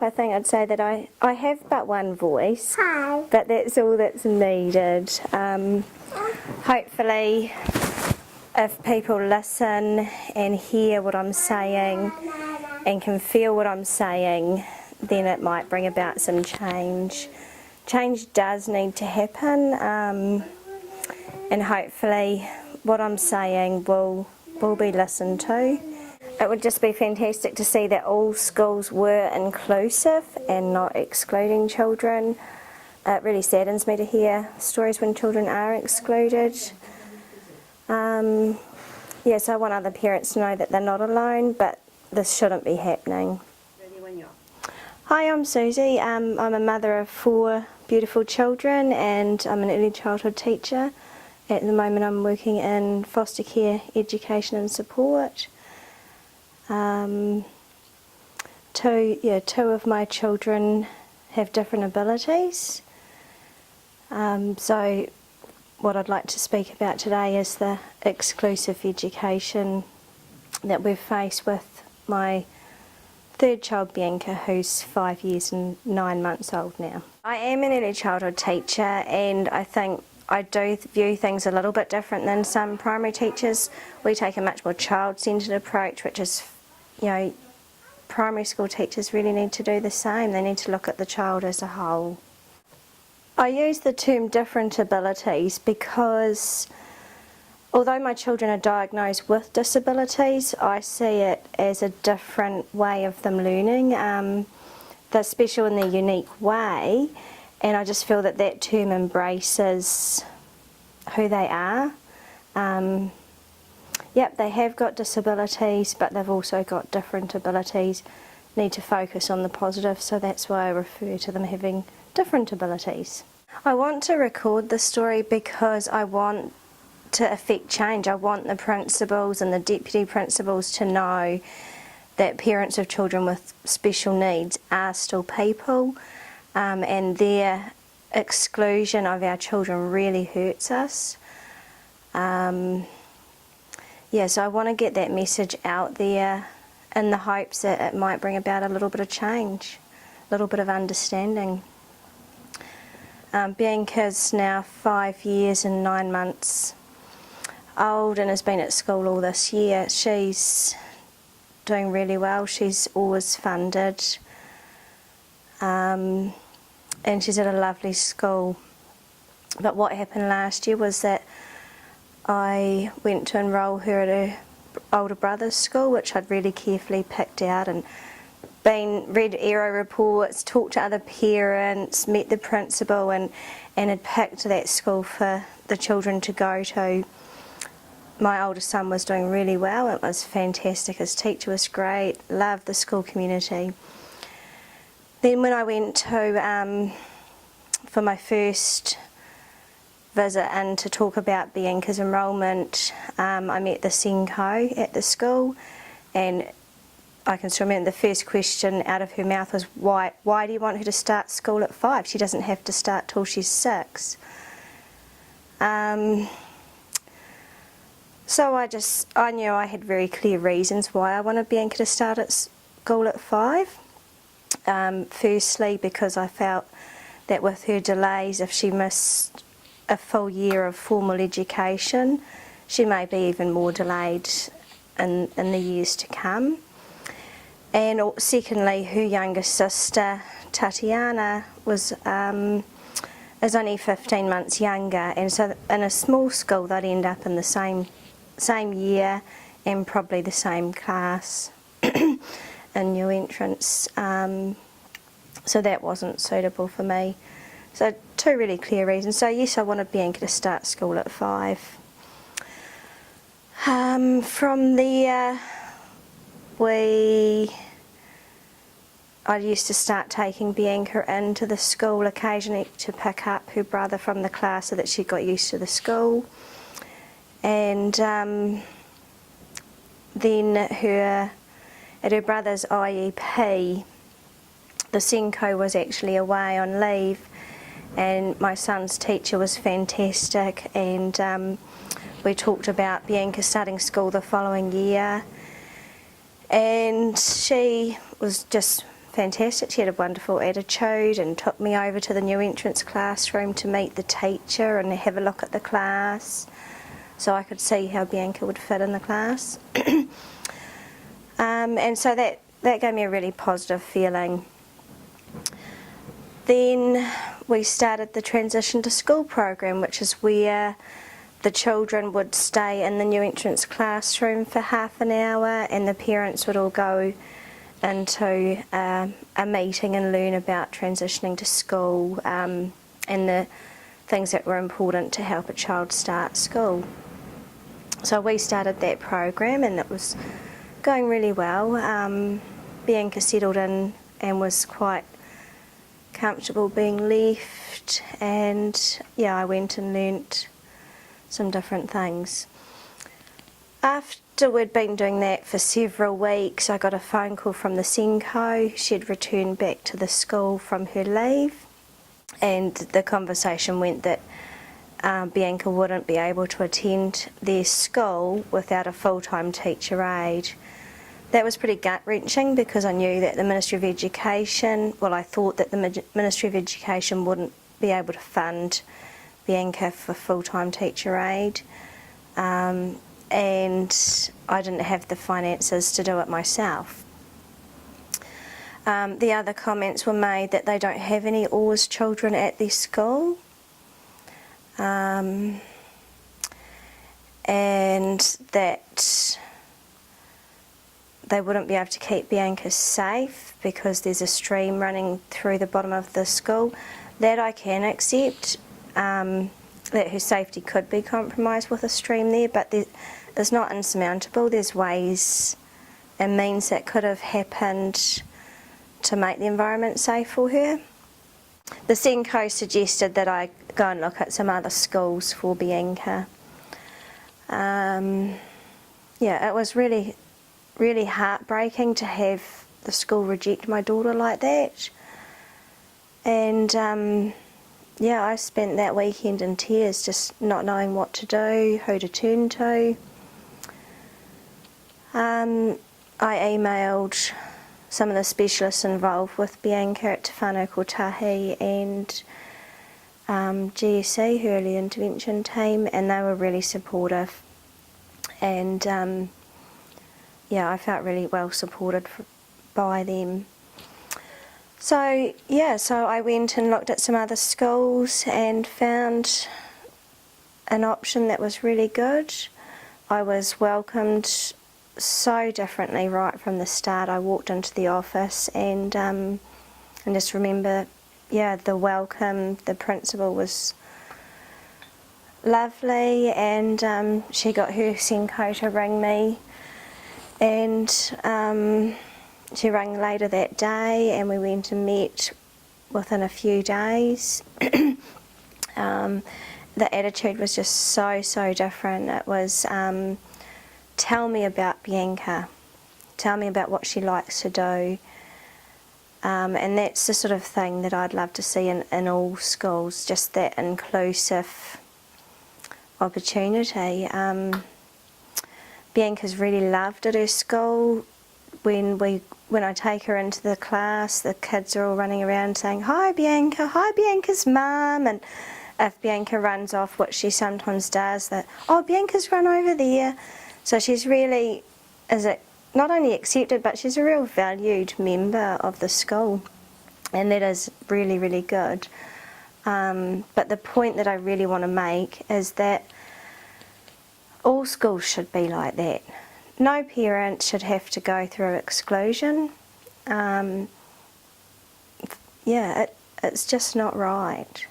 I think I'd say that I have but one voice, Hi. but that's all that's needed. Hopefully, if people listen and hear what I'm saying and can feel what I'm saying, then it might bring about some change. Change does need to happen, and hopefully what I'm saying will be listened to. It would just be fantastic to see that all schools were inclusive and not excluding children. It really saddens me to hear stories when children are excluded. So I want other parents to know that they're not alone, but this shouldn't be happening. Hi, I'm Suzy. I'm a mother of 4 beautiful children and I'm an early childhood teacher. At the moment I'm working in foster care, education and support. Two of my children have different abilities. So what I'd like to speak about today is the exclusive education that we've faced with my 3rd child, Bianca, who's 5 years and 9 months old now. I am an early childhood teacher and I think I do view things a little bit different than some primary teachers. We take a much more child-centred approach, which is, primary school teachers really need to do the same. They need to look at the child as a whole. I use the term different abilities because although my children are diagnosed with disabilities, I see it as a different way of them learning. They're special in their unique way, and I just feel that that term embraces who they are. They have got disabilities, but they've also got different abilities. Need to focus on the positive, so that's why I refer to them having different abilities. I want to record this story because I want to affect change. I want the principals and the deputy principals to know that parents of children with special needs are still people, and their exclusion of our children really hurts us. So I want to get that message out there in the hopes that it might bring about a little bit of change, a little bit of understanding. Bianca's now 5 years and 9 months old and has been at school all this year. She's doing really well. She's always funded, and she's at a lovely school. But what happened last year was that I went to enrol her at her older brother's school, which I'd really carefully picked out and read ERO reports, talked to other parents, met the principal and had picked that school for the children to go to. My oldest son was doing really well. It was fantastic. His teacher was great. Loved the school community. Then when I went to for my first visit in to talk about Bianca's enrolment, I met the SENCO at the school, and I can still remember the first question out of her mouth was, why do you want her to start school at 5? She doesn't have to start till she's 6. So I knew I had very clear reasons why I wanted Bianca to start at school at 5. Firstly, because I felt that with her delays, if she missed a full year of formal education, she may be even more delayed in the years to come. And secondly, her younger sister, Tatiana, is only 15 months younger, and so in a small school they'd end up in the same year and probably the same class in new entrants. So that wasn't suitable for me. So 2 really clear reasons. So yes, I wanted Bianca to start school at 5. From there, I used to start taking Bianca into the school occasionally to pick up her brother from the class so that she got used to the school. And then at her brother's IEP, the SENCO was actually away on leave, and my son's teacher was fantastic, and we talked about Bianca starting school the following year, and she was just fantastic. She had a wonderful attitude and took me over to the new entrance classroom to meet the teacher and have a look at the class so I could see how Bianca would fit in the class. And so that gave me a really positive feeling. Then we started the transition to school program, which is where the children would stay in the new entrance classroom for half an hour and the parents would all go into a meeting and learn about transitioning to school and the things that were important to help a child start school. So we started that program and it was going really well. Bianca settled in and was quite comfortable being left, and yeah, I went and learnt some different things. After we'd been doing that for several weeks, I got a phone call from the Senko. She'd returned back to the school from her leave, and the conversation went that Bianca wouldn't be able to attend their school without a full-time teacher aide. That was pretty gut-wrenching because I knew that the Ministry of Education, well, I thought that the Ministry of Education wouldn't be able to fund Bianca for full-time teacher aide, and I didn't have the finances to do it myself. The other comments were made that they don't have any Oars children at their school, and that they wouldn't be able to keep Bianca safe because there's a stream running through the bottom of the school. That I can accept, that her safety could be compromised with a stream there, but it's not insurmountable. There's ways and means that could have happened to make the environment safe for her. The Senko suggested that I go and look at some other schools for Bianca. Yeah, it was really heartbreaking to have the school reject my daughter like that. And yeah, I spent that weekend in tears, just not knowing what to do, who to turn to. I emailed some of the specialists involved with Bianca at Te Whānau Kotahi and GSC, her early intervention team, and they were really supportive. And yeah, I felt really well supported by them. So yeah, so I went and looked at some other schools and found an option that was really good. I was welcomed so differently right from the start. I walked into the office and just remember, yeah, the welcome, the principal was lovely, and she got her Senko to ring me, and she rang later that day and we went and met within a few days. The attitude was just so different. It was, tell me about Bianca, tell me about what she likes to do. And that's the sort of thing that I'd love to see in all schools, just that inclusive opportunity. Bianca's really loved at her school. When I take her into the class, the kids are all running around saying, "Hi Bianca, hi Bianca's mum," and if Bianca runs off, which she sometimes does, that, "Oh, Bianca's run over there." So she's really, not only accepted, but she's a real valued member of the school, and that is really good. But the point that I really want to make is that all schools should be like that. No parent should have to go through exclusion. Yeah, it's just not right.